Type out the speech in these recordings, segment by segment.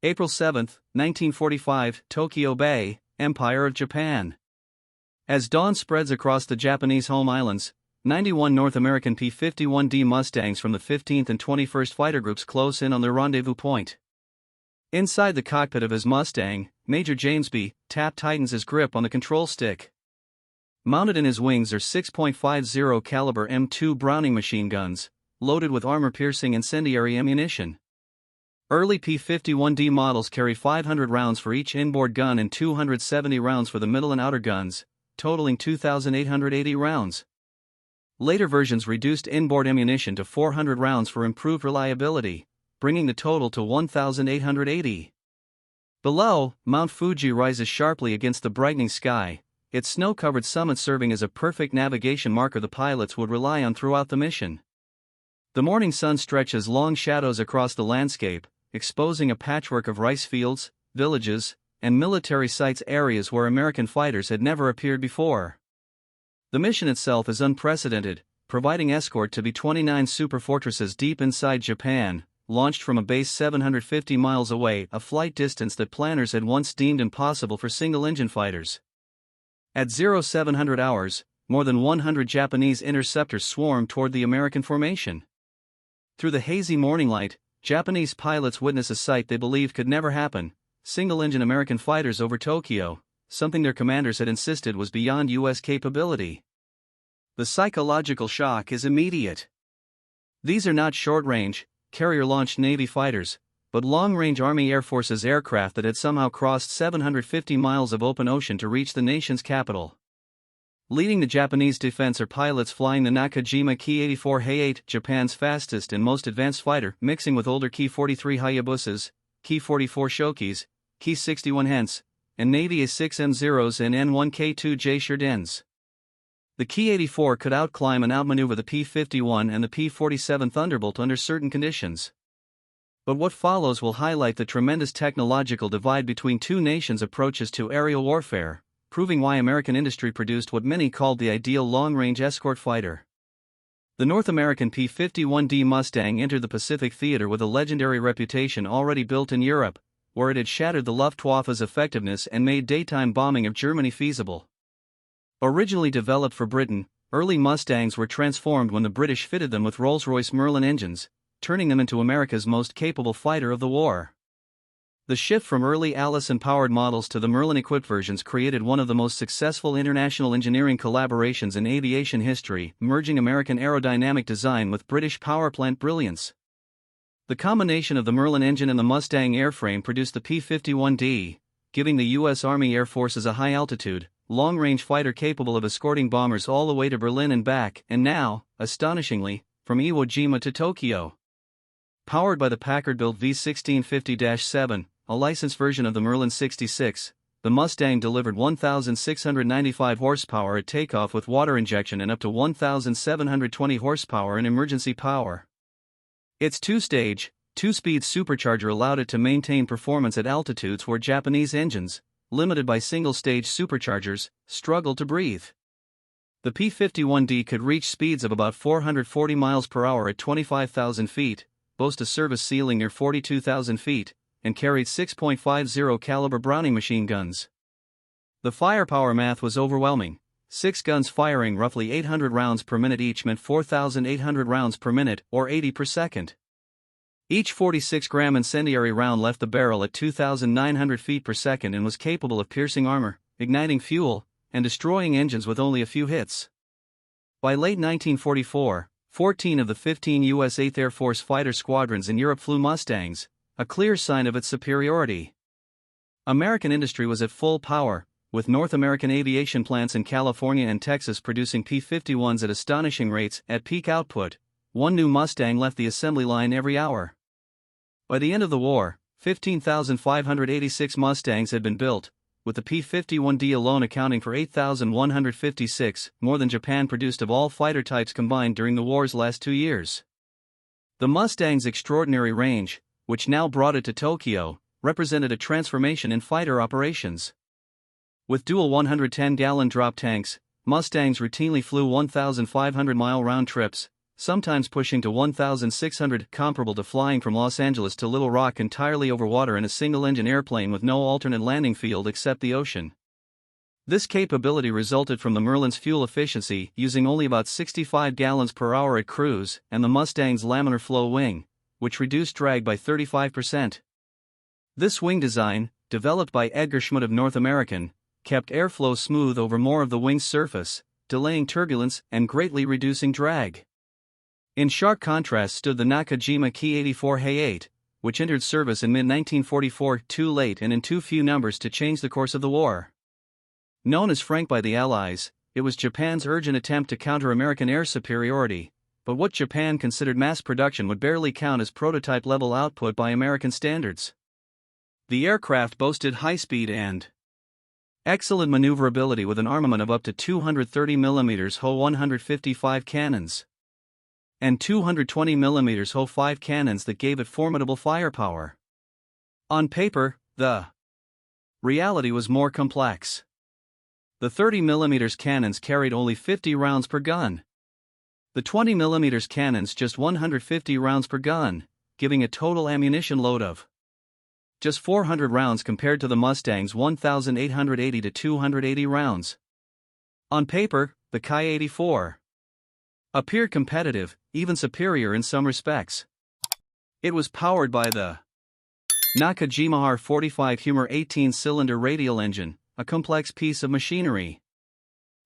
April 7, 1945, Tokyo Bay, Empire of Japan. As dawn spreads across the Japanese home islands, 91 North American P-51D Mustangs from the 15th and 21st Fighter Groups close in on their rendezvous point. Inside the cockpit of his Mustang, Major James B. Tapp tightens his grip on the control stick. Mounted in his wings are 6.50 caliber M2 Browning machine guns, loaded with armor-piercing incendiary ammunition. Early P-51D models carry 500 rounds for each inboard gun and 270 rounds for the middle and outer guns, totaling 2,880 rounds. Later versions reduced inboard ammunition to 400 rounds for improved reliability, bringing the total to 1,880. Below, Mount Fuji rises sharply against the brightening sky, its snow-covered summit serving as a perfect navigation marker the pilots would rely on throughout the mission. The morning sun stretches long shadows across the landscape, exposing a patchwork of rice fields, villages, and military sites, areas where American fighters had never appeared before. The mission itself is unprecedented, providing escort to B-29 superfortresses deep inside Japan, launched from a base 750 miles away, a flight distance that planners had once deemed impossible for single-engine fighters. At 0700 hours, more than 100 Japanese interceptors swarmed toward the American formation. Through the hazy morning light, Japanese pilots witness a sight they believed could never happen: single-engine American fighters over Tokyo, something their commanders had insisted was beyond U.S. capability. The psychological shock is immediate. These are not short-range, carrier-launched Navy fighters, but long-range Army Air Force's aircraft that had somehow crossed 750 miles of open ocean to reach the nation's capital. Leading the Japanese defense are pilots flying the Nakajima Ki-84 Hay-8, Japan's fastest and most advanced fighter, mixing with older Ki-43 Hayabusas, Ki-44 Shokis, Ki-61 Hents, and Navy A-6M0s and N-1K2J Sherdens. The Ki-84 could outclimb and outmaneuver the P-51 and the P-47 Thunderbolt under certain conditions. But what follows will highlight the tremendous technological divide between two nations' approaches to aerial warfare, proving why American industry produced what many called the ideal long-range escort fighter. The North American P-51D Mustang entered the Pacific theater with a legendary reputation already built in Europe, where it had shattered the Luftwaffe's effectiveness and made daytime bombing of Germany feasible. Originally developed for Britain, early Mustangs were transformed when the British fitted them with Rolls-Royce Merlin engines, turning them into America's most capable fighter of the war. The shift from early Allison-powered models to the Merlin-equipped versions created one of the most successful international engineering collaborations in aviation history, merging American aerodynamic design with British powerplant brilliance. The combination of the Merlin engine and the Mustang airframe produced the P-51D, giving the U.S. Army Air Forces a high-altitude, long-range fighter capable of escorting bombers all the way to Berlin and back, and now, astonishingly, from Iwo Jima to Tokyo. Powered by the Packard-built V1650-7, a licensed version of the Merlin 66, the Mustang delivered 1,695 horsepower at takeoff with water injection and up to 1,720 horsepower in emergency power. Its two-stage, two-speed supercharger allowed it to maintain performance at altitudes where Japanese engines, limited by single-stage superchargers, struggled to breathe. The P-51D could reach speeds of about 440 miles per hour at 25,000 feet, boast a service ceiling near 42,000 feet, and carried 6.50 caliber Browning machine guns. The firepower math was overwhelming. 6 guns firing roughly 800 rounds per minute each meant 4,800 rounds per minute, or 80 per second. Each 46-gram incendiary round left the barrel at 2,900 feet per second and was capable of piercing armor, igniting fuel, and destroying engines with only a few hits. By late 1944, 14 of the 15 U.S. 8th Air Force fighter squadrons in Europe flew Mustangs, a clear sign of its superiority. American industry was at full power, with North American aviation plants in California and Texas producing P-51s at astonishing rates. At peak output, one new Mustang left the assembly line every hour. By the end of the war, 15,586 Mustangs had been built, with the P-51D alone accounting for 8,156, more than Japan produced of all fighter types combined during the war's last 2 years. The Mustang's extraordinary range, which now brought it to Tokyo, represented a transformation in fighter operations. With dual 110-gallon drop tanks, Mustangs routinely flew 1,500-mile round trips, sometimes pushing to 1,600, comparable to flying from Los Angeles to Little Rock entirely over water in a single-engine airplane with no alternate landing field except the ocean. This capability resulted from the Merlin's fuel efficiency, using only about 65 gallons per hour at cruise, and the Mustang's laminar flow wing, which reduced drag by 35%. This wing design, developed by Edgar Schmidt of North American, kept airflow smooth over more of the wing's surface, delaying turbulence and greatly reducing drag. In sharp contrast stood the Nakajima Ki-84 Hay-8, which entered service in mid-1944, too late and in too few numbers to change the course of the war. Known as Frank by the Allies, it was Japan's urgent attempt to counter American air superiority, but what Japan considered mass production would barely count as prototype-level output by American standards. The aircraft boasted high speed and excellent maneuverability with an armament of up to 230 mm Ho 155 cannons and 220 mm Ho 5 cannons that gave it formidable firepower. On paper, the reality was more complex. The 30 mm cannons carried only 50 rounds per gun. The 20 mm cannons just 150 rounds per gun, giving a total ammunition load of just 400 rounds compared to the Mustang's 1,880 to 280 rounds. On paper, the Ki-84 appeared competitive, even superior in some respects. It was powered by the Nakajima R-45 Humor 18-cylinder radial engine, a complex piece of machinery,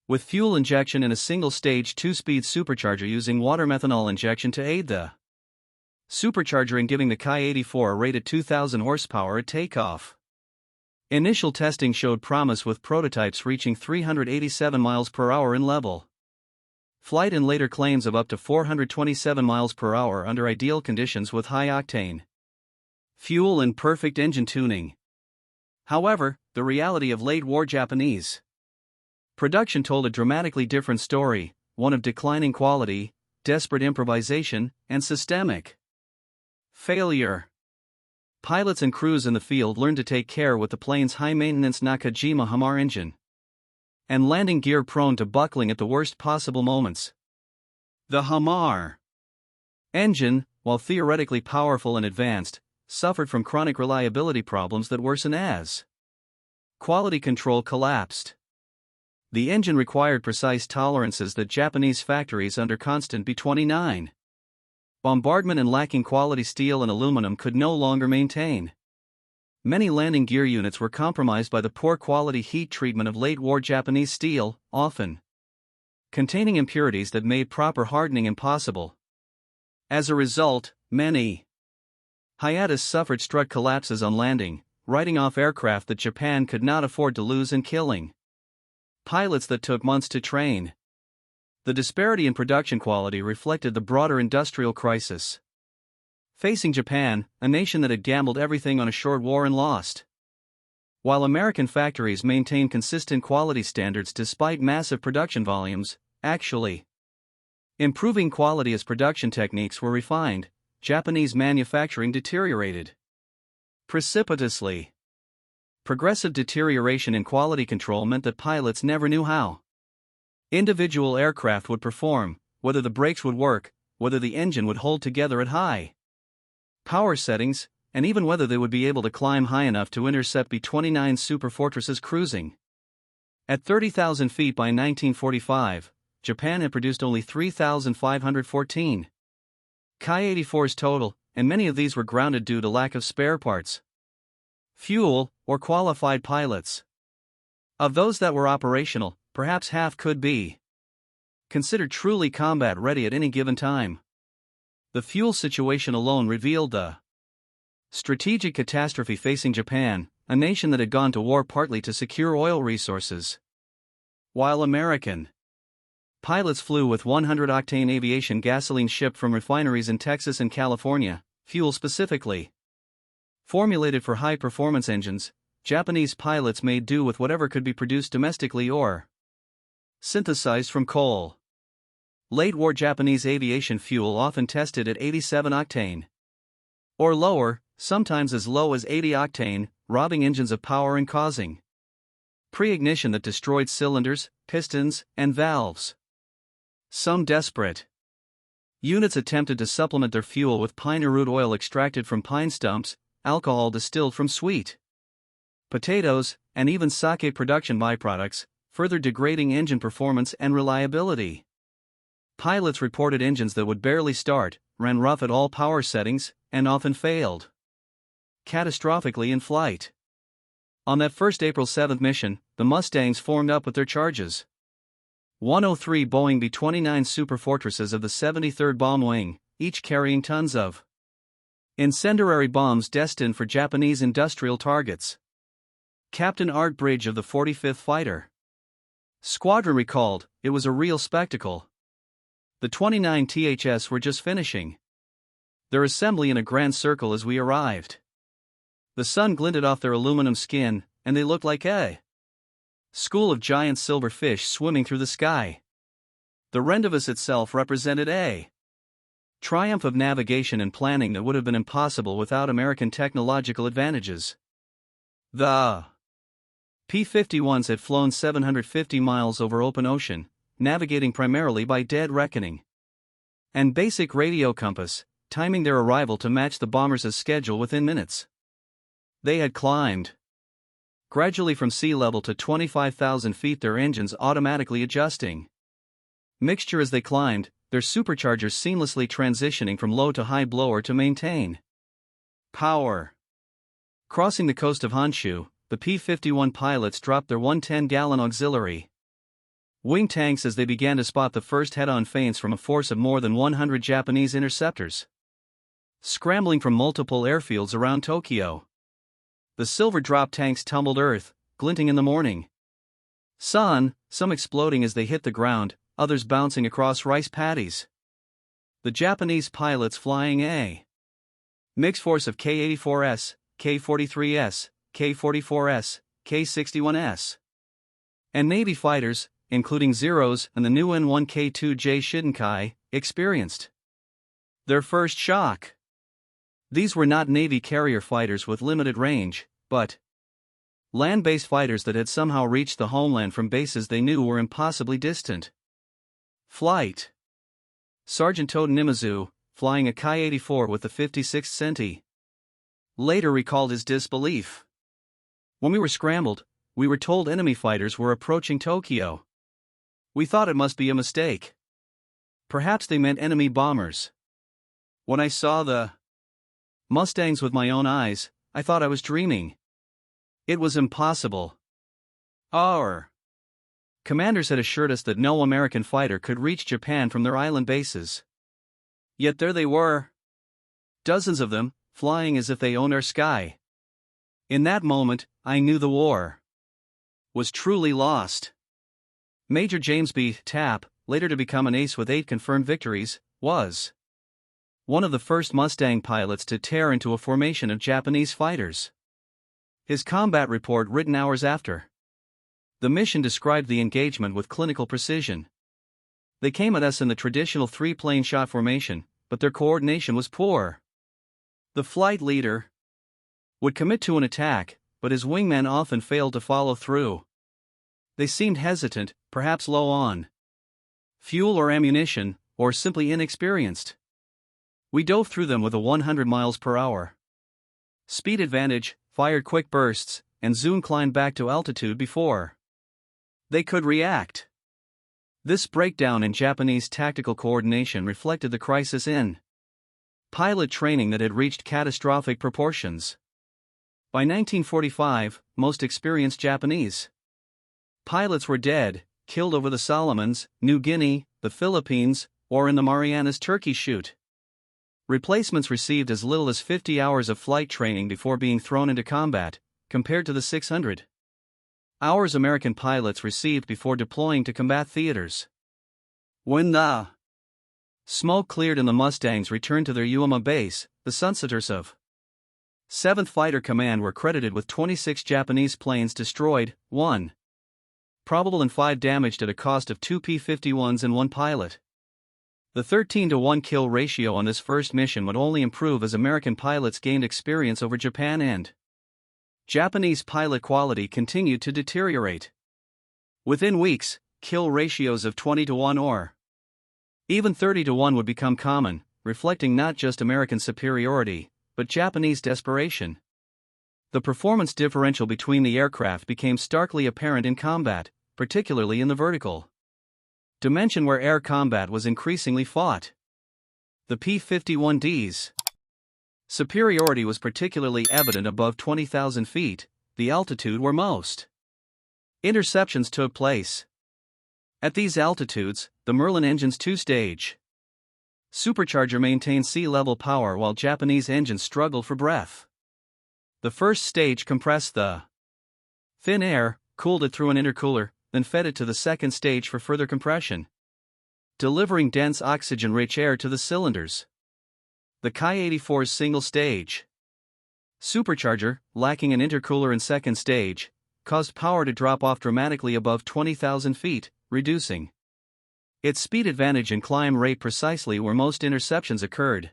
with fuel injection in a single-stage 2-speed supercharger using water methanol injection to aid the supercharger in giving the Ki-84 a rated 2,000 horsepower at takeoff. Initial testing showed promise with prototypes reaching 387 miles per hour in level flight and later claims of up to 427 miles per hour under ideal conditions with high octane fuel and perfect engine tuning. However, the reality of late-war Japanese production told a dramatically different story, one of declining quality, desperate improvisation, and systemic failure. Pilots and crews in the field learned to take care with the plane's high-maintenance Nakajima Hamar engine and landing gear prone to buckling at the worst possible moments. The Hamar engine, while theoretically powerful and advanced, suffered from chronic reliability problems that worsened as quality control collapsed. The engine required precise tolerances that Japanese factories under constant B-29 bombardment and lacking quality steel and aluminum could no longer maintain. Many landing gear units were compromised by the poor quality heat treatment of late-war Japanese steel, often containing impurities that made proper hardening impossible. As a result, many hiatus suffered strut collapses on landing, writing off aircraft that Japan could not afford to lose and killing pilots that took months to train. The disparity in production quality reflected the broader industrial crisis facing Japan, a nation that had gambled everything on a short war and lost. While American factories maintained consistent quality standards despite massive production volumes, actually improving quality as production techniques were refined, Japanese manufacturing deteriorated precipitously. Progressive deterioration in quality control meant that pilots never knew how individual aircraft would perform, whether the brakes would work, whether the engine would hold together at high power settings, and even whether they would be able to climb high enough to intercept B-29 Superfortresses cruising. At 30,000 feet by 1945, Japan had produced only 3,514 Ki-84s total, and many of these were grounded due to lack of spare parts, fuel, or qualified pilots. Of those that were operational, perhaps half could be considered truly combat ready at any given time. The fuel situation alone revealed the strategic catastrophe facing Japan, a nation that had gone to war partly to secure oil resources. While American pilots flew with 100-octane aviation gasoline shipped from refineries in Texas and California, fuel specifically formulated for high-performance engines, Japanese pilots made do with whatever could be produced domestically or synthesized from coal. Late-war Japanese aviation fuel often tested at 87 octane or lower, sometimes as low as 80 octane, robbing engines of power and causing pre-ignition that destroyed cylinders, pistons, and valves. Some desperate Units attempted to supplement their fuel with pine root oil extracted from pine stumps, alcohol distilled from sweet potatoes, and even sake production byproducts, further degrading engine performance and reliability. Pilots reported engines that would barely start, ran rough at all power settings, and often failed catastrophically in flight. On that first April 7 mission, the Mustangs formed up with their charges. 103 Boeing B-29 Superfortresses of the 73rd Bomb Wing, each carrying tons of incendiary bombs destined for Japanese industrial targets. Captain Art Bridge of the 45th Fighter Squadron recalled, "It was a real spectacle. The 29 THS were just finishing their assembly in a grand circle as we arrived. The sun glinted off their aluminum skin, and they looked like a school of giant silver fish swimming through the sky. The Rendezvous itself represented a triumph of navigation and planning that would have been impossible without American technological advantages. The P-51s had flown 750 miles over open ocean, navigating primarily by dead reckoning and basic radio compass, timing their arrival to match the bombers' schedule within minutes. They had climbed gradually from sea level to 25,000 feet, their engines automatically adjusting mixture as they climbed, their superchargers seamlessly transitioning from low to high blower to maintain power. Crossing the coast of Honshu, the P-51 pilots dropped their 110-gallon auxiliary wing tanks as they began to spot the first head-on feints from a force of more than 100 Japanese interceptors scrambling from multiple airfields around Tokyo. The silver drop tanks tumbled earth, glinting in the morning sun, some exploding as they hit the ground, others bouncing across rice paddies. The Japanese pilots flying a mixed force of K-84S, K-43S, K-44S, K-61S, and Navy fighters, including Zeros and the new N-1K2J Shidenkai, experienced their first shock. These were not Navy carrier fighters with limited range, but land-based fighters that had somehow reached the homeland from bases they knew were impossibly distant. Flight Sergeant Toden Nimizu, flying a Ki-84 with the 56th Centi, later recalled his disbelief. "When we were scrambled, we were told enemy fighters were approaching Tokyo. We thought it must be a mistake. Perhaps they meant enemy bombers. When I saw the Mustangs with my own eyes, I thought I was dreaming. It was impossible." Our commanders had assured us that no American fighter could reach Japan from their island bases. Yet there they were, dozens of them, flying as if they owned our sky. In that moment, I knew the war was truly lost. Major James B. Tapp, later to become an ace with 8 confirmed victories, was one of the first Mustang pilots to tear into a formation of Japanese fighters. His combat report, written hours after the mission, described the engagement with clinical precision. "They came at us in the traditional 3-plane shot formation, but their coordination was poor. The flight leader would commit to an attack, but his wingmen often failed to follow through. They seemed hesitant, perhaps low on fuel or ammunition, or simply inexperienced. We dove through them with a 100 miles per hour speed advantage, fired quick bursts, and soon climbed back to altitude before they could react." This breakdown in Japanese tactical coordination reflected the crisis in pilot training that had reached catastrophic proportions. By 1945, most experienced Japanese pilots were dead, killed over the Solomons, New Guinea, the Philippines, or in the Marianas Turkey Shoot. Replacements received as little as 50 hours of flight training before being thrown into combat, compared to the 600 hours American pilots received before deploying to combat theaters. When the smoke cleared and the Mustangs returned to their Uema base, the Sunsetters of 7th Fighter Command were credited with 26 Japanese planes destroyed, 1 probable and 5 damaged at a cost of 2 P-51s and 1 pilot. The 13-to-1 kill ratio on this first mission would only improve as American pilots gained experience over Japan, and Japanese pilot quality continued to deteriorate. Within weeks, kill ratios of 20-to-1 or Even 30-to-1 would become common, reflecting not just American superiority, but Japanese desperation. The performance differential between the aircraft became starkly apparent in combat, particularly in the vertical dimension where air combat was increasingly fought. The P-51D's superiority was particularly evident above 20,000 feet, the altitude where most interceptions took place. At these altitudes, the Merlin engine's two-stage supercharger maintained sea-level power while Japanese engines struggled for breath. The first stage compressed the thin air, cooled it through an intercooler, then fed it to the second stage for further compression, delivering dense oxygen-rich air to the cylinders. The Ki-84's single-stage supercharger, lacking an intercooler in second stage, caused power to drop off dramatically above 20,000 feet, reducing its speed advantage and climb rate precisely where most interceptions occurred.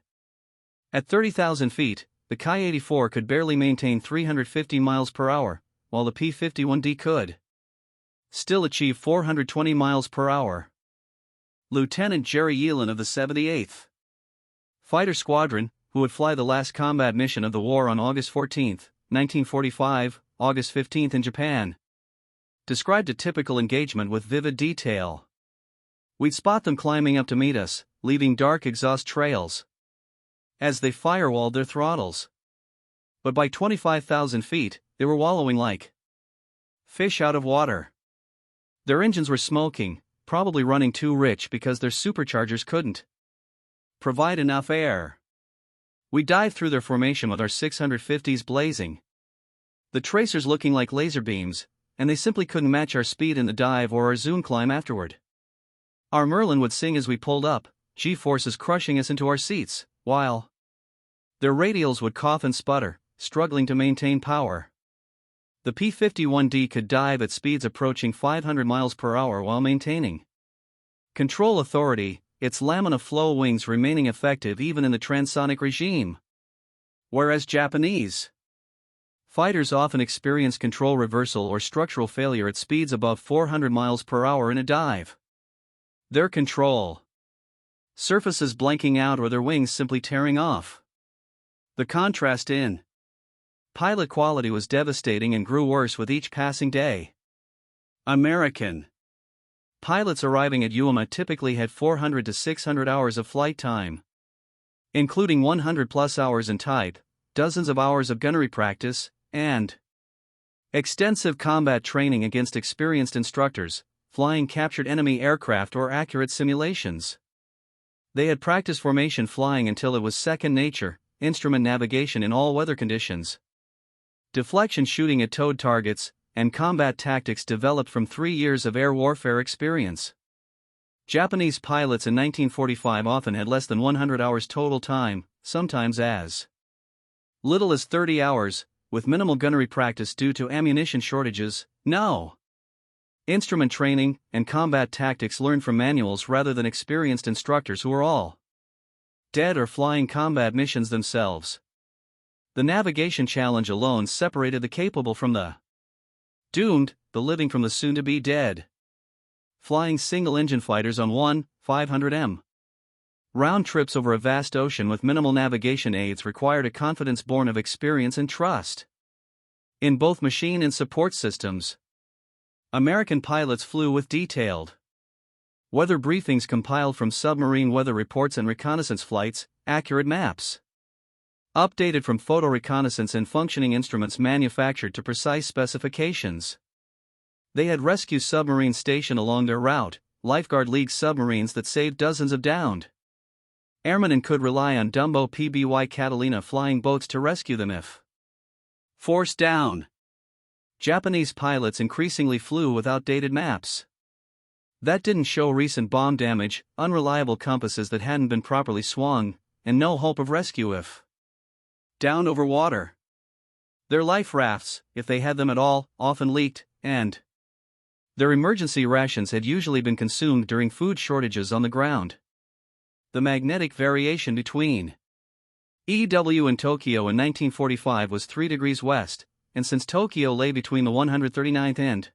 At 30,000 feet, the Ki-84 could barely maintain 350 miles per hour, while the P-51D could still achieve 420 miles per hour. Lieutenant Jerry Yeelan of the 78th Fighter Squadron, who would fly the last combat mission of the war on August 14, 1945, August 15 in Japan, described a typical engagement with vivid detail. "We'd spot them climbing up to meet us, leaving dark exhaust trails as they firewalled their throttles. But by 25,000 feet, they were wallowing like fish out of water. Their engines were smoking, probably running too rich because their superchargers couldn't provide enough air. We dived through their formation with our 650s blazing, the tracers looking like laser beams, and they simply couldn't match our speed in the dive or our zoom climb afterward. Our Merlin would sing as we pulled up, G-forces crushing us into our seats, while their radials would cough and sputter, struggling to maintain power. The P-51D could dive at speeds approaching 500 miles per hour while maintaining control authority, its laminar flow wings remaining effective even in the transonic regime. Whereas Japanese fighters often experience control reversal or structural failure at speeds above 400 miles per hour in a dive. Their control surfaces blanking out or their wings simply tearing off. The contrast in pilot quality was devastating and grew worse with each passing day. American pilots arriving at UAMA typically had 400 to 600 hours of flight time, including 100-plus hours in type, dozens of hours of gunnery practice, and extensive combat training against experienced instructors, flying captured enemy aircraft or accurate simulations. They had practiced formation flying until it was second nature, instrument navigation in all weather conditions, deflection shooting at towed targets, and combat tactics developed from 3 years of air warfare experience. Japanese pilots in 1945 often had less than 100 hours total time, sometimes as little as 30 hours, with minimal gunnery practice due to ammunition shortages, no instrument training, and combat tactics learned from manuals rather than experienced instructors who were all dead or flying combat missions themselves. The navigation challenge alone separated the capable from the doomed, the living from the soon-to-be dead. Flying single-engine fighters on 1-500M round trips over a vast ocean with minimal navigation aids required a confidence born of experience and trust in both machine and support systems. American pilots flew with detailed weather briefings compiled from submarine weather reports and reconnaissance flights, accurate maps updated from photo reconnaissance and functioning instruments manufactured to precise specifications. They had rescue submarines stationed along their route, Lifeguard League submarines that saved dozens of downed airmen and could rely on Dumbo PBY Catalina flying boats to rescue them if forced down. Japanese pilots increasingly flew with outdated maps that didn't show recent bomb damage, unreliable compasses that hadn't been properly swung, and no hope of rescue if down over water. Their life rafts, if they had them at all, often leaked, and their emergency rations had usually been consumed during food shortages on the ground. The magnetic variation between EW and Tokyo in 1945 was 3 degrees west, and since Tokyo lay between the 139th and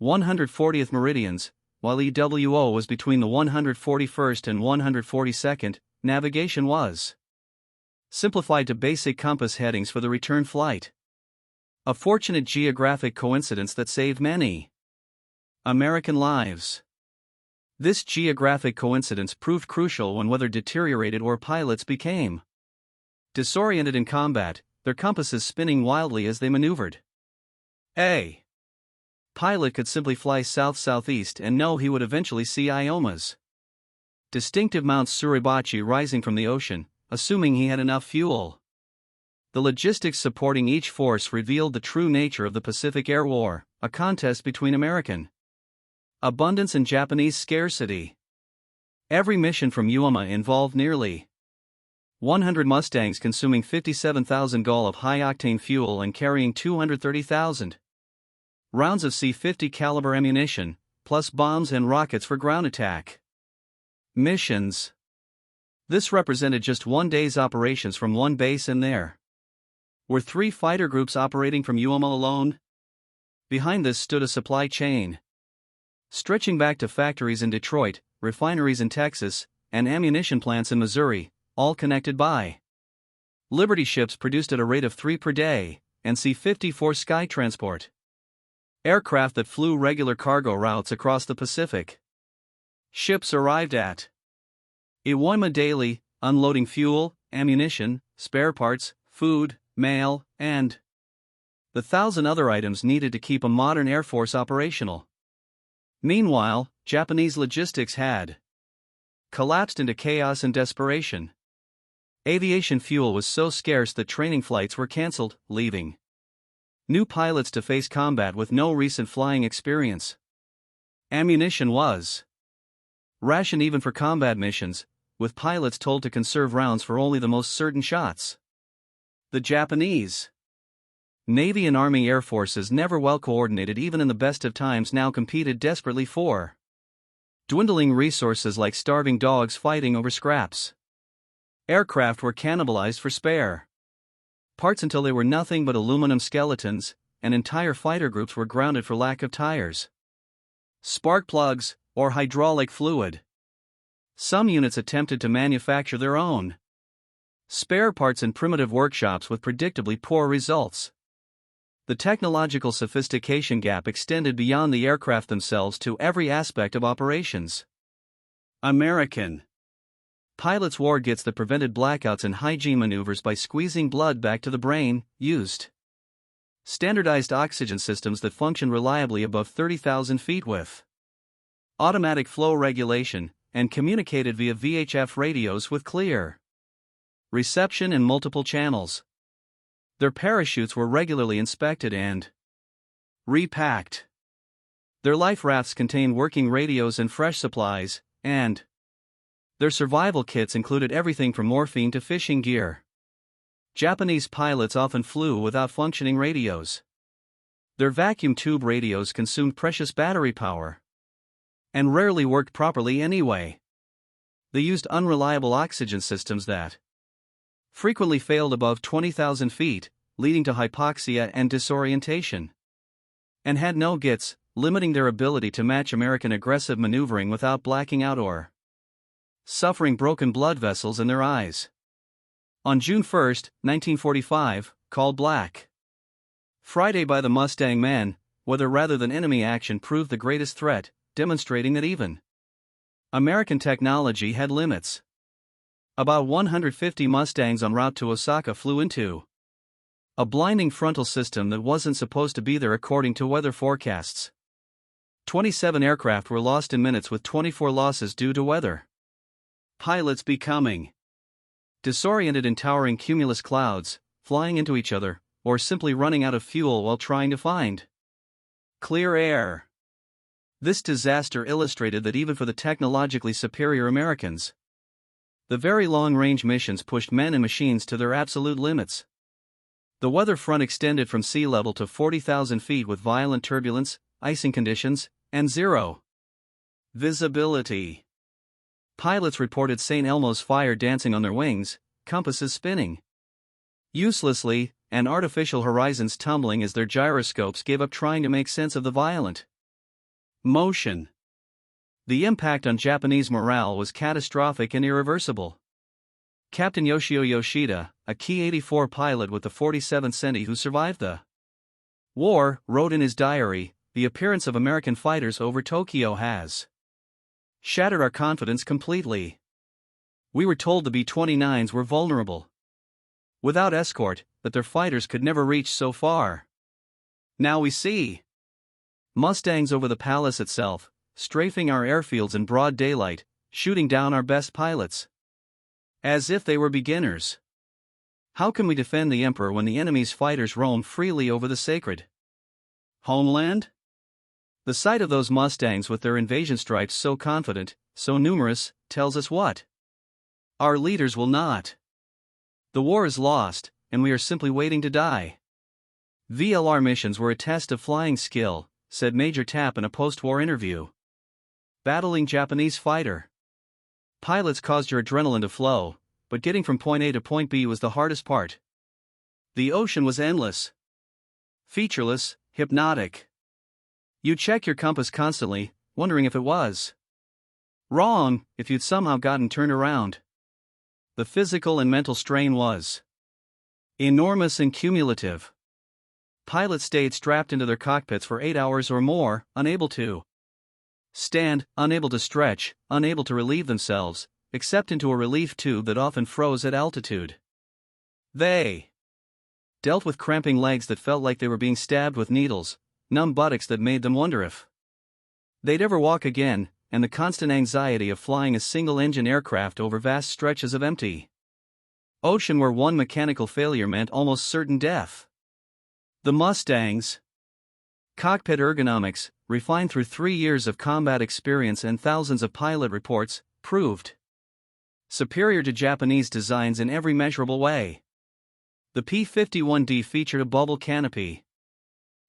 140th meridians, while EWO was between the 141st and 142nd, navigation was simplified to basic compass headings for the return flight. A fortunate geographic coincidence that saved many American lives. This geographic coincidence proved crucial when weather deteriorated or pilots became disoriented in combat, their compasses spinning wildly as they maneuvered. A pilot could simply fly south-southeast and know he would eventually see Ioma's distinctive Mount Suribachi rising from the ocean, assuming he had enough fuel. The logistics supporting each force revealed the true nature of the Pacific Air War, a contest between American abundance and Japanese scarcity. Every mission from Iwama involved nearly 100 Mustangs consuming 57,000 gal of high-octane fuel and carrying 230,000 rounds of C-50 caliber ammunition, plus bombs and rockets for ground attack missions. This represented just one day's operations from one base, and there were 3 fighter groups operating from Iwama alone. Behind this stood a supply chain stretching back to factories in Detroit, refineries in Texas, and ammunition plants in Missouri, all connected by Liberty ships produced at a rate of 3 per day, and C-54 Sky Transport aircraft that flew regular cargo routes across the Pacific. Ships arrived at Iwama daily, unloading fuel, ammunition, spare parts, food, mail, and the 1,000 other items needed to keep a modern Air Force operational. Meanwhile, Japanese logistics had collapsed into chaos and desperation. Aviation fuel was so scarce that training flights were cancelled, leaving new pilots to face combat with no recent flying experience. Ammunition was rationed even for combat missions, with pilots told to conserve rounds for only the most certain shots. The Japanese Navy and Army Air Forces, never well coordinated even in the best of times, now competed desperately for dwindling resources like starving dogs fighting over scraps. Aircraft were cannibalized for spare parts until they were nothing but aluminum skeletons, and entire fighter groups were grounded for lack of tires, spark plugs, or hydraulic fluid. Some units attempted to manufacture their own spare parts in primitive workshops with predictably poor results. The technological sophistication gap extended beyond the aircraft themselves to every aspect of operations. American pilots wore kits that prevented blackouts and hygiene maneuvers by squeezing blood back to the brain, used standardized oxygen systems that functioned reliably above 30,000 feet with automatic flow regulation, and communicated via VHF radios with clear reception in multiple channels. Their parachutes were regularly inspected and repacked. Their life rafts contained working radios and fresh supplies, and their survival kits included everything from morphine to fishing gear. Japanese pilots often flew without functioning radios. Their vacuum tube radios consumed precious battery power and rarely worked properly anyway. They used unreliable oxygen systems that frequently failed above 20,000 feet, leading to hypoxia and disorientation, and had no GITs, limiting their ability to match American aggressive maneuvering without blacking out or suffering broken blood vessels in their eyes. On June 1, 1945, called Black Friday by the Mustang men, weather rather than enemy action proved the greatest threat, demonstrating that even American technology had limits. About 150 Mustangs en route to Osaka flew into a blinding frontal system that wasn't supposed to be there according to weather forecasts. 27 aircraft were lost in minutes, with 24 losses due to weather. Pilots becoming disoriented in towering cumulus clouds, flying into each other, or simply running out of fuel while trying to find clear air. This disaster illustrated that even for the technologically superior Americans, the very long-range missions pushed men and machines to their absolute limits. The weather front extended from sea level to 40,000 feet with violent turbulence, icing conditions, and zero visibility. Pilots reported St. Elmo's fire dancing on their wings, compasses spinning uselessly, and artificial horizons tumbling as their gyroscopes gave up trying to make sense of the violent motion. The impact on Japanese morale was catastrophic and irreversible. Captain Yoshio Yoshida, a Ki-84 pilot with the 47th Centi who survived the war, wrote in his diary, "The appearance of American fighters over Tokyo has shattered our confidence completely. We were told the B-29s were vulnerable without escort, that their fighters could never reach so far. Now we see Mustangs over the palace itself, strafing our airfields in broad daylight, shooting down our best pilots. As if they were beginners. How can we defend the emperor when the enemy's fighters roam freely over the sacred homeland?" The sight of those Mustangs with their invasion stripes so confident, so numerous, tells us what? Our leaders will not. The war is lost, and we are simply waiting to die. VLR missions were a test of flying skill, said Major Tapp in a post-war interview. Battling Japanese fighter pilots caused your adrenaline to flow, but getting from point A to point B was the hardest part. The ocean was endless, featureless, hypnotic. You'd check your compass constantly, wondering if it was wrong, if you'd somehow gotten turned around. The physical and mental strain was enormous and cumulative. Pilots stayed strapped into their cockpits for 8 hours or more, unable to stand, unable to stretch, unable to relieve themselves, except into a relief tube that often froze at altitude. They dealt with cramping legs that felt like they were being stabbed with needles, numb buttocks that made them wonder if they'd ever walk again, and the constant anxiety of flying a single-engine aircraft over vast stretches of empty ocean where one mechanical failure meant almost certain death. The Mustangs' cockpit ergonomics, refined through 3 years of combat experience and thousands of pilot reports, proved superior to Japanese designs in every measurable way. The P-51D featured a bubble canopy,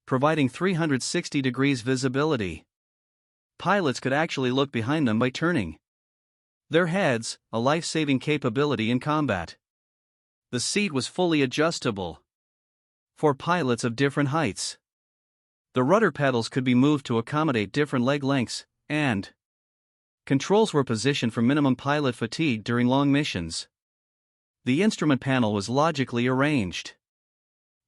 providing 360 degrees visibility. Pilots could actually look behind them by turning their heads, a life-saving capability in combat. The seat was fully adjustable for pilots of different heights. The rudder pedals could be moved to accommodate different leg lengths, and controls were positioned for minimum pilot fatigue during long missions. The instrument panel was logically arranged,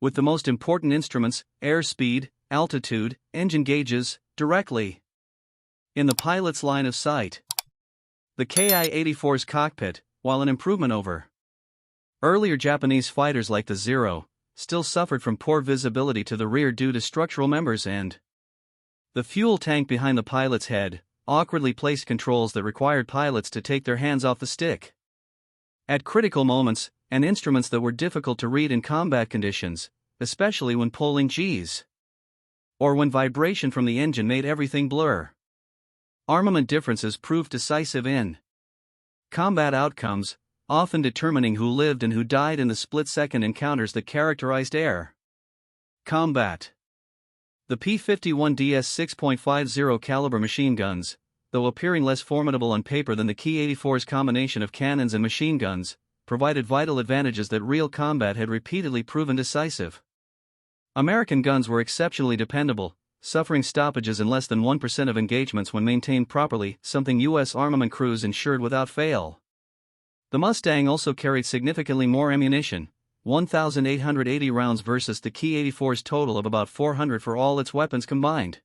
with the most important instruments, airspeed, altitude, engine gauges, directly in the pilot's line of sight. The Ki-84's cockpit, while an improvement over earlier Japanese fighters like the Zero, still suffered from poor visibility to the rear due to structural members and the fuel tank behind the pilot's head, awkwardly placed controls that required pilots to take their hands off the stick at critical moments, and instruments that were difficult to read in combat conditions, especially when pulling Gs, or when vibration from the engine made everything blur. Armament differences proved decisive in combat outcomes, often determining who lived and who died in the split-second encounters that characterized air combat. The P-51 DS 6.50 caliber machine guns, though appearing less formidable on paper than the Ki-84's combination of cannons and machine guns, provided vital advantages that real combat had repeatedly proven decisive. American guns were exceptionally dependable, suffering stoppages in less than 1% of engagements when maintained properly, something U.S. armament crews ensured without fail. The Mustang also carried significantly more ammunition, 1,880 rounds versus the Ki-84's total of about 400 for all its weapons combined.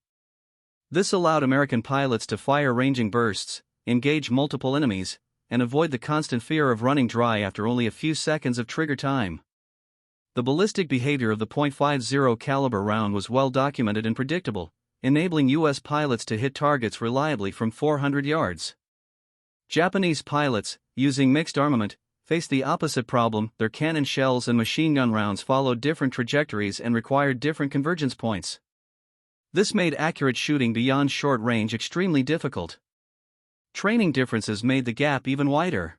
This allowed American pilots to fire ranging bursts, engage multiple enemies, and avoid the constant fear of running dry after only a few seconds of trigger time. The ballistic behavior of the .50 caliber round was well documented and predictable, enabling U.S. pilots to hit targets reliably from 400 yards. Japanese pilots, using mixed armament, faced the opposite problem. Their cannon shells and machine gun rounds followed different trajectories and required different convergence points. This made accurate shooting beyond short range extremely difficult. Training differences made the gap even wider.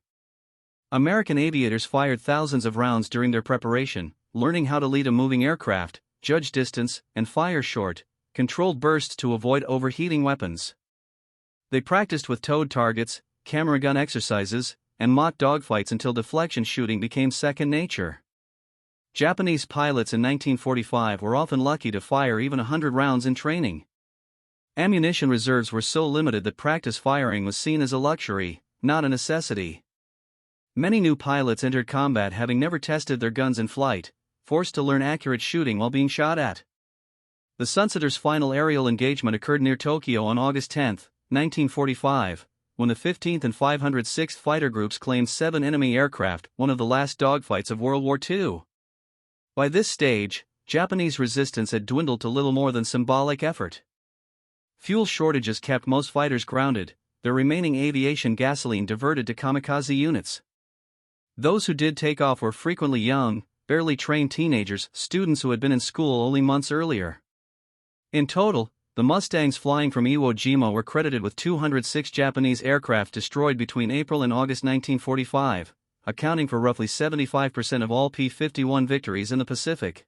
American aviators fired thousands of rounds during their preparation, learning how to lead a moving aircraft, judge distance, and fire short, controlled bursts to avoid overheating weapons. They practiced with towed targets, camera gun exercises, and mock dogfights until deflection shooting became second nature. Japanese pilots in 1945 were often lucky to fire even 100 rounds in training. Ammunition reserves were so limited that practice firing was seen as a luxury, not a necessity. Many new pilots entered combat having never tested their guns in flight, forced to learn accurate shooting while being shot at. The Sunsetter's final aerial engagement occurred near Tokyo on August 10, 1945, when the 15th and 506th Fighter Groups claimed 7 enemy aircraft, one of the last dogfights of World War II. By this stage, Japanese resistance had dwindled to little more than symbolic effort. Fuel shortages kept most fighters grounded, their remaining aviation gasoline diverted to kamikaze units. Those who did take off were frequently young, barely trained teenagers, students who had been in school only months earlier. In total, the Mustangs flying from Iwo Jima were credited with 206 Japanese aircraft destroyed between April and August 1945, accounting for roughly 75% of all P-51 victories in the Pacific.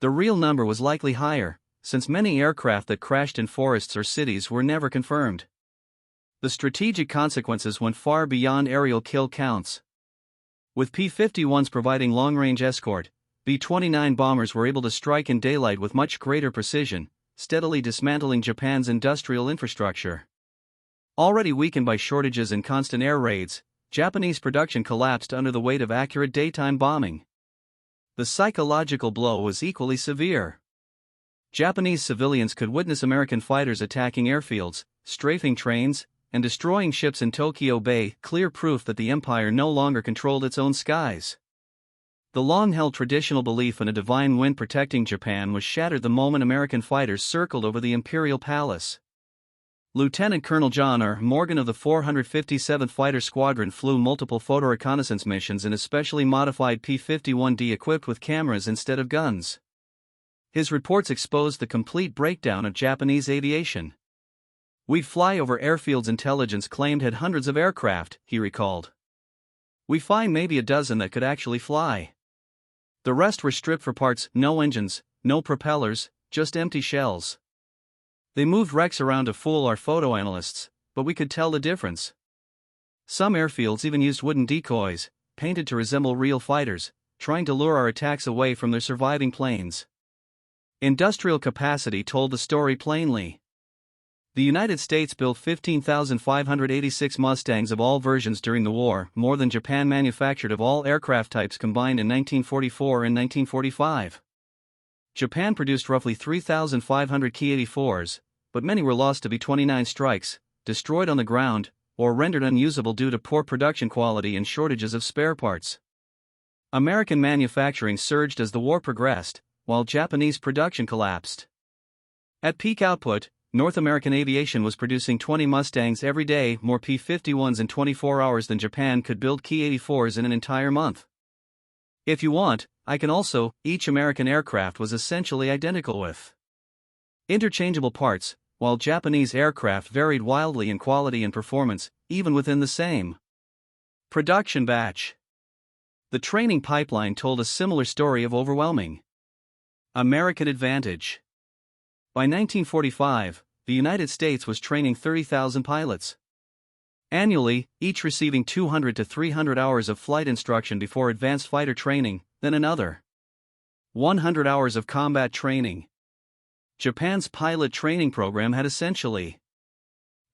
The real number was likely higher, since many aircraft that crashed in forests or cities were never confirmed. The strategic consequences went far beyond aerial kill counts. With P-51s providing long-range escort, B-29 bombers were able to strike in daylight with much greater precision, steadily dismantling Japan's industrial infrastructure. Already weakened by shortages and constant air raids, Japanese production collapsed under the weight of accurate daytime bombing. The psychological blow was equally severe. Japanese civilians could witness American fighters attacking airfields, strafing trains, and destroying ships in Tokyo Bay, clear proof that the empire no longer controlled its own skies. The long-held traditional belief in a divine wind protecting Japan was shattered the moment American fighters circled over the imperial palace. Lieutenant Colonel John R. Morgan of the 457th Fighter Squadron flew multiple photo reconnaissance missions in a specially modified P-51D equipped with cameras instead of guns. His reports exposed the complete breakdown of Japanese aviation. "We'd fly over airfields intelligence claimed had hundreds of aircraft," he recalled. "We find maybe a dozen that could actually fly. The rest were stripped for parts, no engines, no propellers, just empty shells. They moved wrecks around to fool our photo analysts, but we could tell the difference. Some airfields even used wooden decoys, painted to resemble real fighters, trying to lure our attacks away from their surviving planes." Industrial capacity told the story plainly. The United States built 15,586 Mustangs of all versions during the war, more than Japan manufactured of all aircraft types combined in 1944 and 1945. Japan produced roughly 3,500 Ki-84s, but many were lost to B-29 strikes, destroyed on the ground, or rendered unusable due to poor production quality and shortages of spare parts. American manufacturing surged as the war progressed, while Japanese production collapsed. At peak output, North American aviation was producing 20 Mustangs every day, more P-51s in 24 hours than Japan could build Ki-84s in an entire month. If you want, I can also, each American aircraft was essentially identical with interchangeable parts, while Japanese aircraft varied wildly in quality and performance, even within the same production batch. The training pipeline told a similar story of overwhelming American advantage. By 1945, the United States was training 30,000 pilots annually, each receiving 200 to 300 hours of flight instruction before advanced fighter training, then another 100 hours of combat training. Japan's pilot training program had essentially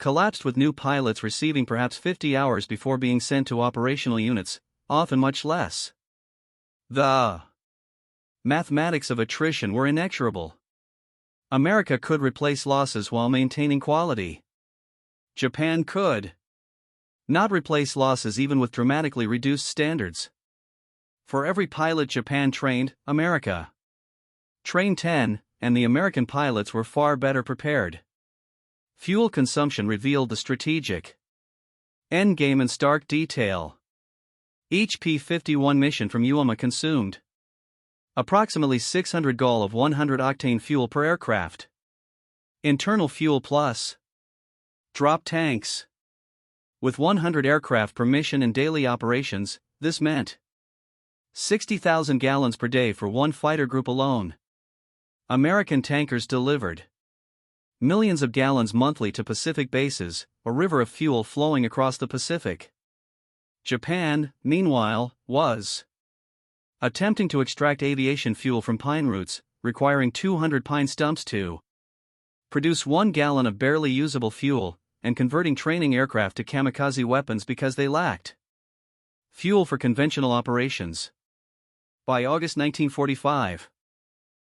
collapsed, with new pilots receiving perhaps 50 hours before being sent to operational units, often much less. The mathematics of attrition were inexorable. America could replace losses while maintaining quality. Japan could not replace losses even with dramatically reduced standards. For every pilot Japan trained, America trained 10, and the American pilots were far better prepared. Fuel consumption revealed the strategic endgame in stark detail. Each P-51 mission from UAMA consumed approximately 600 gal of 100-octane fuel per aircraft. Internal fuel plus drop tanks. With 100 aircraft per mission in daily operations, this meant 60,000 gallons per day for one fighter group alone. American tankers delivered millions of gallons monthly to Pacific bases, a river of fuel flowing across the Pacific. Japan, meanwhile, was attempting to extract aviation fuel from pine roots, requiring 200 pine stumps to produce 1 gallon of barely usable fuel, and converting training aircraft to kamikaze weapons because they lacked fuel for conventional operations. By August 1945,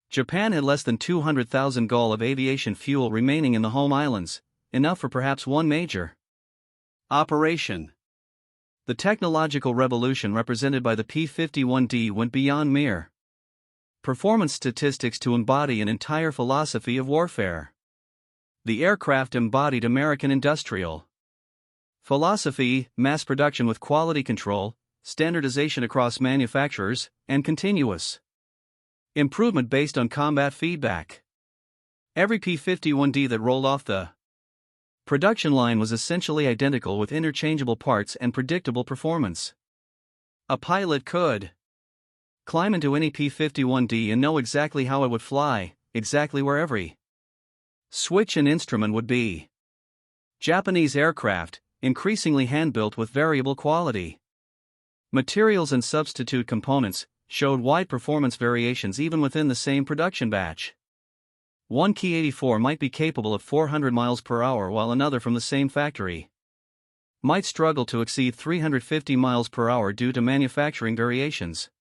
Japan had less than 200,000 gal of aviation fuel remaining in the home islands, enough for perhaps one major operation. The technological revolution represented by the P-51D went beyond mere performance statistics to embody an entire philosophy of warfare. The aircraft embodied American industrial philosophy, mass production with quality control, standardization across manufacturers, and continuous improvement based on combat feedback. Every P-51D that rolled off the production line was essentially identical with interchangeable parts and predictable performance. A pilot could climb into any P-51D and know exactly how it would fly, exactly where every switch and instrument would be. Japanese aircraft, increasingly hand-built with variable quality materials and substitute components, showed wide performance variations even within the same production batch. One Ki-84 might be capable of 400 miles per hour while another from the same factory might struggle to exceed 350 miles per hour due to manufacturing variations.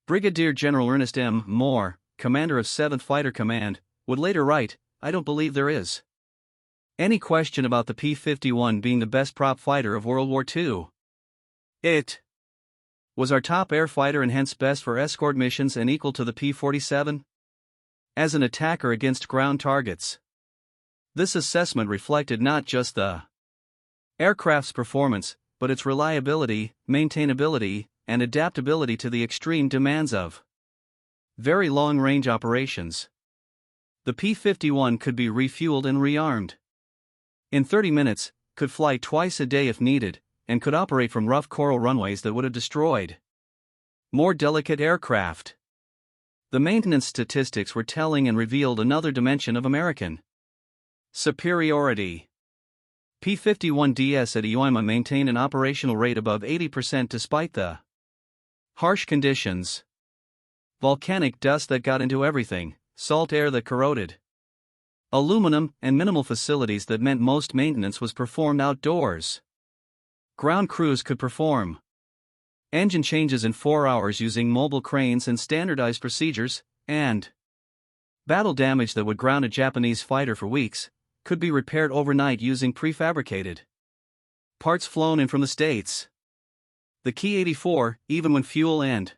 Brigadier General Ernest M. Moore, commander of 7th Fighter Command, would later write, "I don't believe there is any question about the P-51 being the best prop fighter of World War II. It was our top air fighter and hence best for escort missions and equal to the P-47 as an attacker against ground targets." This assessment reflected not just the aircraft's performance, but its reliability, maintainability, and adaptability to the extreme demands of very long-range operations. The P-51 could be refueled and rearmed in 30 minutes, could fly twice a day if needed, and could operate from rough coral runways that would have destroyed more delicate aircraft. The maintenance statistics were telling and revealed another dimension of American superiority. P-51DS at Iwo Jima maintained an operational rate above 80% despite the harsh conditions. Volcanic dust that got into everything, salt air that corroded aluminum, and minimal facilities that meant most maintenance was performed outdoors. Ground crews could perform engine changes in 4 hours using mobile cranes and standardized procedures, and battle damage that would ground a Japanese fighter for weeks could be repaired overnight using prefabricated parts flown in from the States. The Ki-84, even when fuel and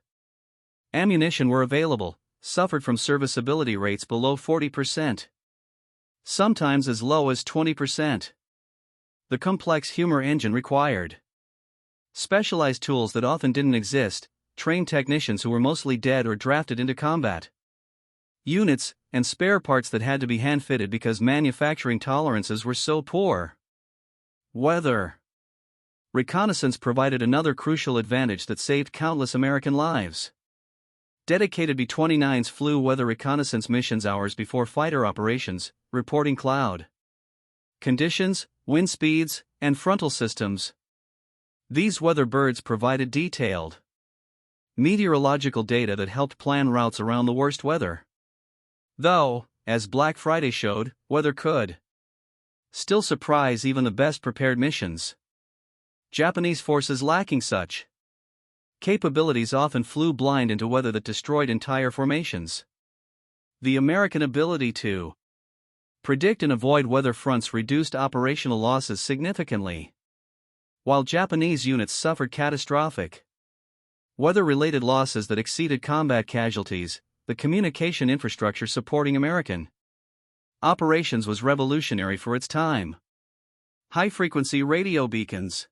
ammunition were available, suffered from serviceability rates below 40%, sometimes as low as 20%. The complex humor engine required specialized tools that often didn't exist, trained technicians who were mostly dead or drafted into combat units, and spare parts that had to be hand-fitted because manufacturing tolerances were so poor. Weather reconnaissance provided another crucial advantage that saved countless American lives. Dedicated B-29s flew weather reconnaissance missions hours before fighter operations, reporting cloud conditions, wind speeds, and frontal systems. These weather birds provided detailed meteorological data that helped plan routes around the worst weather. Though, as Black Friday showed, weather could still surprise even the best prepared missions. Japanese forces lacking such capabilities often flew blind into weather that destroyed entire formations. The American ability to predict and avoid weather fronts reduced operational losses significantly, while Japanese units suffered catastrophic weather-related losses that exceeded combat casualties. The communication infrastructure supporting American operations was revolutionary for its time. High-frequency radio beacons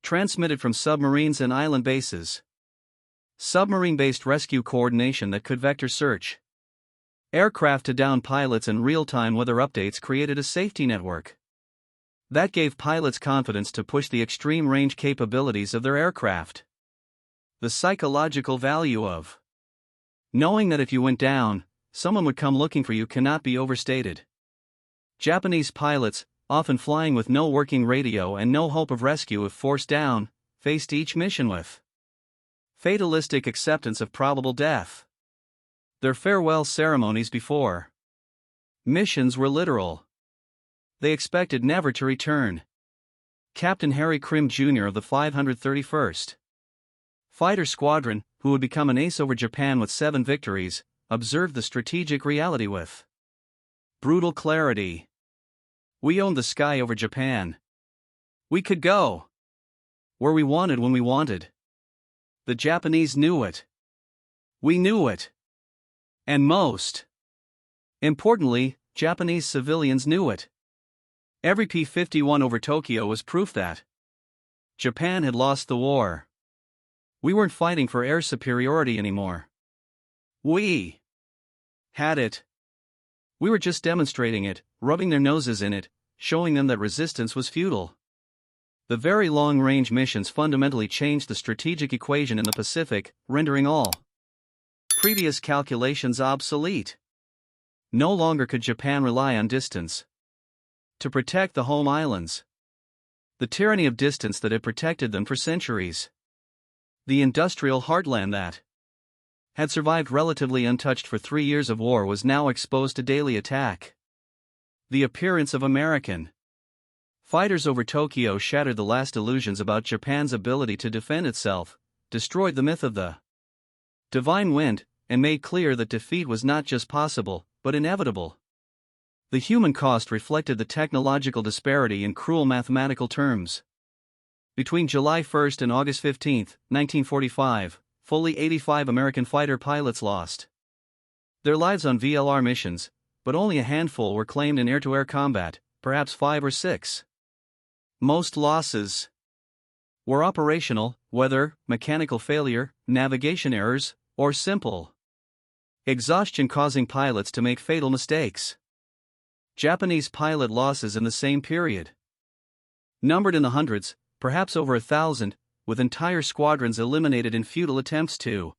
transmitted from submarines and island bases. Submarine-based rescue coordination that could vector search aircraft to down pilots, and real-time weather updates created a safety network that gave pilots confidence to push the extreme range capabilities of their aircraft. The psychological value of knowing that if you went down, someone would come looking for you cannot be overstated. Japanese pilots, often flying with no working radio and no hope of rescue if forced down, faced each mission with fatalistic acceptance of probable death. Their farewell ceremonies before Missions were literal. They expected never to return. Captain Harry Krim Jr. of the 531st Fighter Squadron, who would become an ace over Japan with 7 victories, observed the strategic reality with brutal clarity. We owned the sky over Japan. We could go where we wanted when we wanted. The Japanese knew it. We knew it. And most importantly, Japanese civilians knew it. Every P-51 over Tokyo was proof that Japan had lost the war. We weren't fighting for air superiority anymore. We had it. We were just demonstrating it, rubbing their noses in it, showing them that resistance was futile. The very long-range missions fundamentally changed the strategic equation in the Pacific, rendering all previous calculations obsolete. No longer could Japan rely on distance to protect the home islands. The tyranny of distance that had protected them for centuries. The industrial heartland that had survived relatively untouched for 3 years of war was now exposed to daily attack. The appearance of American fighters over Tokyo shattered the last illusions about Japan's ability to defend itself, destroyed the myth of the divine wind, and made clear that defeat was not just possible, but inevitable. The human cost reflected the technological disparity in cruel mathematical terms. Between July 1 and August 15, 1945, fully 85 American fighter pilots lost their lives on VLR missions, but only a handful were claimed in air-to-air combat, perhaps 5 or 6. Most losses were operational, whether mechanical failure, navigation errors, or simple exhaustion causing pilots to make fatal mistakes. Japanese pilot losses in the same period numbered in the hundreds, perhaps over 1,000, with entire squadrons eliminated in futile attempts to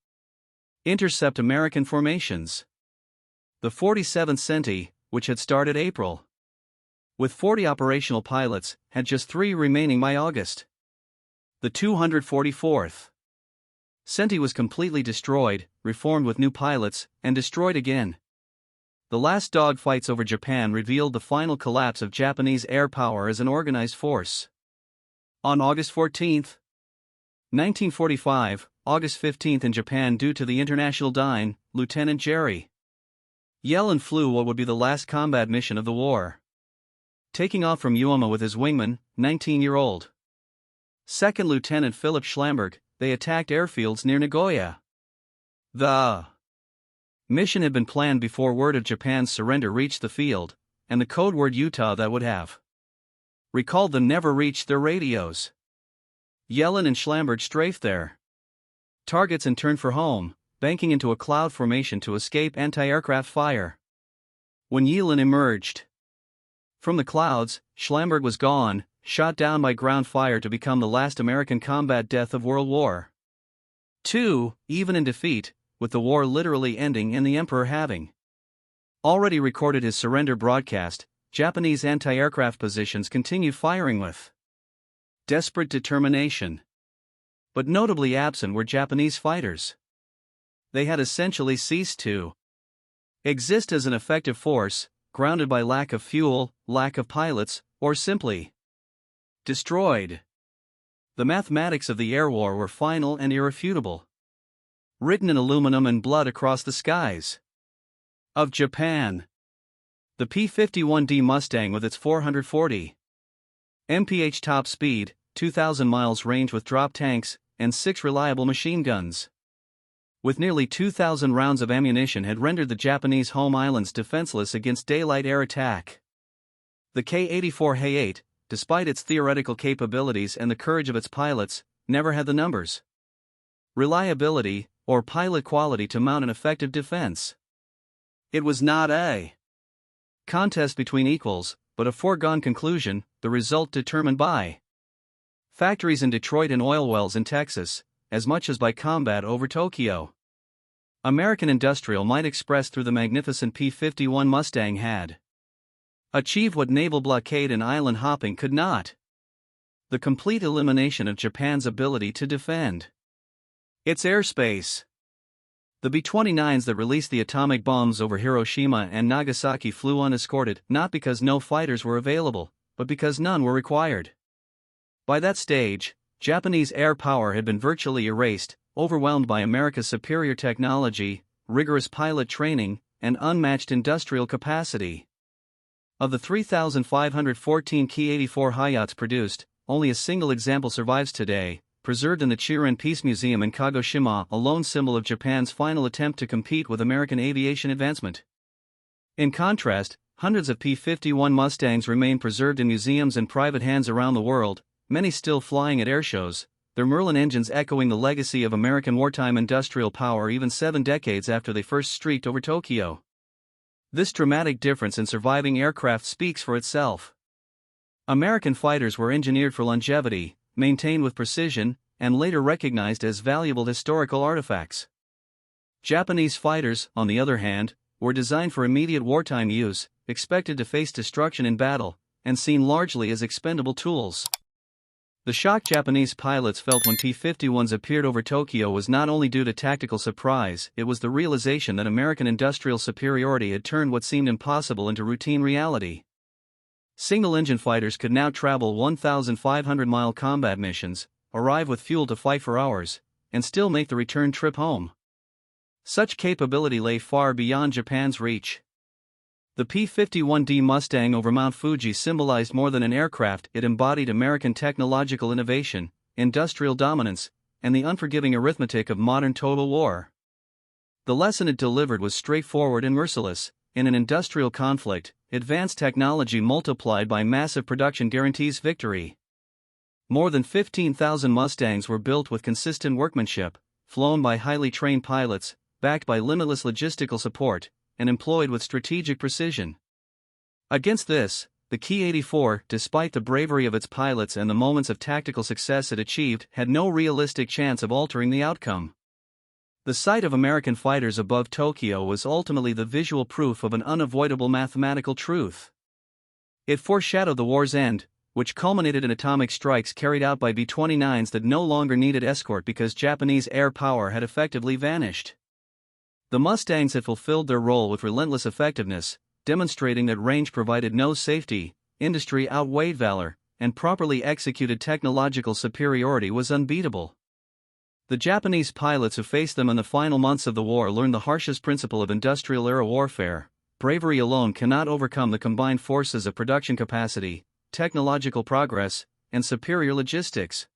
intercept American formations. The 47th Centi, which had started April with 40 operational pilots, had just 3 remaining by August. The 244th Centi was completely destroyed, reformed with new pilots, and destroyed again. The last dogfights over Japan revealed the final collapse of Japanese air power as an organized force. On August 14, 1945, August 15 in Japan due to the international dying, Lieutenant Jerry Yellin flew what would be the last combat mission of the war. Taking off from Uoma with his wingman, 19-year-old Second Lieutenant Philip Schlamberg, they attacked airfields near Nagoya. The mission had been planned before word of Japan's surrender reached the field, and the code word Utah that would have recalled them never reached their radios. Yellin and Schlamberg strafed their targets and turned for home, banking into a cloud formation to escape anti-aircraft fire. When Yellin emerged from the clouds, Schlamberg was gone, shot down by ground fire to become the last American combat death of World War II, even in defeat, with the war literally ending and the Emperor having already recorded his surrender broadcast. Japanese anti-aircraft positions continued firing with desperate determination. But notably absent were Japanese fighters. They had essentially ceased to exist as an effective force, grounded by lack of fuel, lack of pilots, or simply destroyed. The mathematics of the air war were final and irrefutable, written in aluminum and blood across the skies of Japan. The P-51 Mustang with its 440 mph top speed, 2,000 miles range with drop tanks, and 6 reliable machine guns, with nearly 2,000 rounds of ammunition, had rendered the Japanese home islands defenseless against daylight air attack. The K-84 Hay-8, despite its theoretical capabilities and the courage of its pilots, never had the numbers, reliability, or pilot quality to mount an effective defense. It was not a contest between equals, but a foregone conclusion, the result determined by factories in Detroit and oil wells in Texas, as much as by combat over Tokyo. American industrial might expressed through the magnificent P-51 Mustang had achieved what naval blockade and island hopping could not: the complete elimination of Japan's ability to defend its airspace. The B-29s that released the atomic bombs over Hiroshima and Nagasaki flew unescorted, not because no fighters were available, but because none were required. By that stage, Japanese air power had been virtually erased, overwhelmed by America's superior technology, rigorous pilot training, and unmatched industrial capacity. Of the 3,514 Ki-84 Hayates produced, only a single example survives today, preserved in the Chiren Peace Museum in Kagoshima, a lone symbol of Japan's final attempt to compete with American aviation advancement. In contrast, hundreds of P-51 Mustangs remain preserved in museums and private hands around the world, many still flying at airshows, their Merlin engines echoing the legacy of American wartime industrial power even 7 decades after they first streaked over Tokyo. This dramatic difference in surviving aircraft speaks for itself. American fighters were engineered for longevity, maintained with precision, and later recognized as valuable historical artifacts. Japanese fighters, on the other hand, were designed for immediate wartime use, expected to face destruction in battle, and seen largely as expendable tools. The shock Japanese pilots felt when P-51s appeared over Tokyo was not only due to tactical surprise, it was the realization that American industrial superiority had turned what seemed impossible into routine reality. Single-engine fighters could now travel 1,500-mile combat missions, arrive with fuel to fight for hours, and still make the return trip home. Such capability lay far beyond Japan's reach. The P-51D Mustang over Mount Fuji symbolized more than an aircraft. It embodied American technological innovation, industrial dominance, and the unforgiving arithmetic of modern total war. The lesson it delivered was straightforward and merciless. In an industrial conflict, advanced technology multiplied by massive production guarantees victory. More than 15,000 Mustangs were built with consistent workmanship, flown by highly trained pilots, backed by limitless logistical support, and employed with strategic precision. Against this, the Ki-84, despite the bravery of its pilots and the moments of tactical success it achieved, had no realistic chance of altering the outcome. The sight of American fighters above Tokyo was ultimately the visual proof of an unavoidable mathematical truth. It foreshadowed the war's end, which culminated in atomic strikes carried out by B-29s that no longer needed escort because Japanese air power had effectively vanished. The Mustangs had fulfilled their role with relentless effectiveness, demonstrating that range provided no safety, industry outweighed valor, and properly executed technological superiority was unbeatable. The Japanese pilots who faced them in the final months of the war learned the harshest principle of industrial-era warfare: bravery alone cannot overcome the combined forces of production capacity, technological progress, and superior logistics.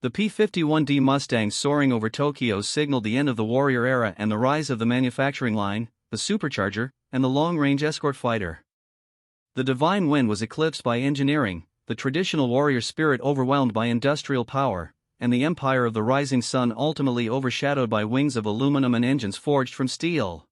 The P-51D Mustang soaring over Tokyo signaled the end of the warrior era and the rise of the manufacturing line, the supercharger, and the long-range escort fighter. The divine wind was eclipsed by engineering, the traditional warrior spirit overwhelmed by industrial power, and the empire of the rising sun ultimately overshadowed by wings of aluminum and engines forged from steel.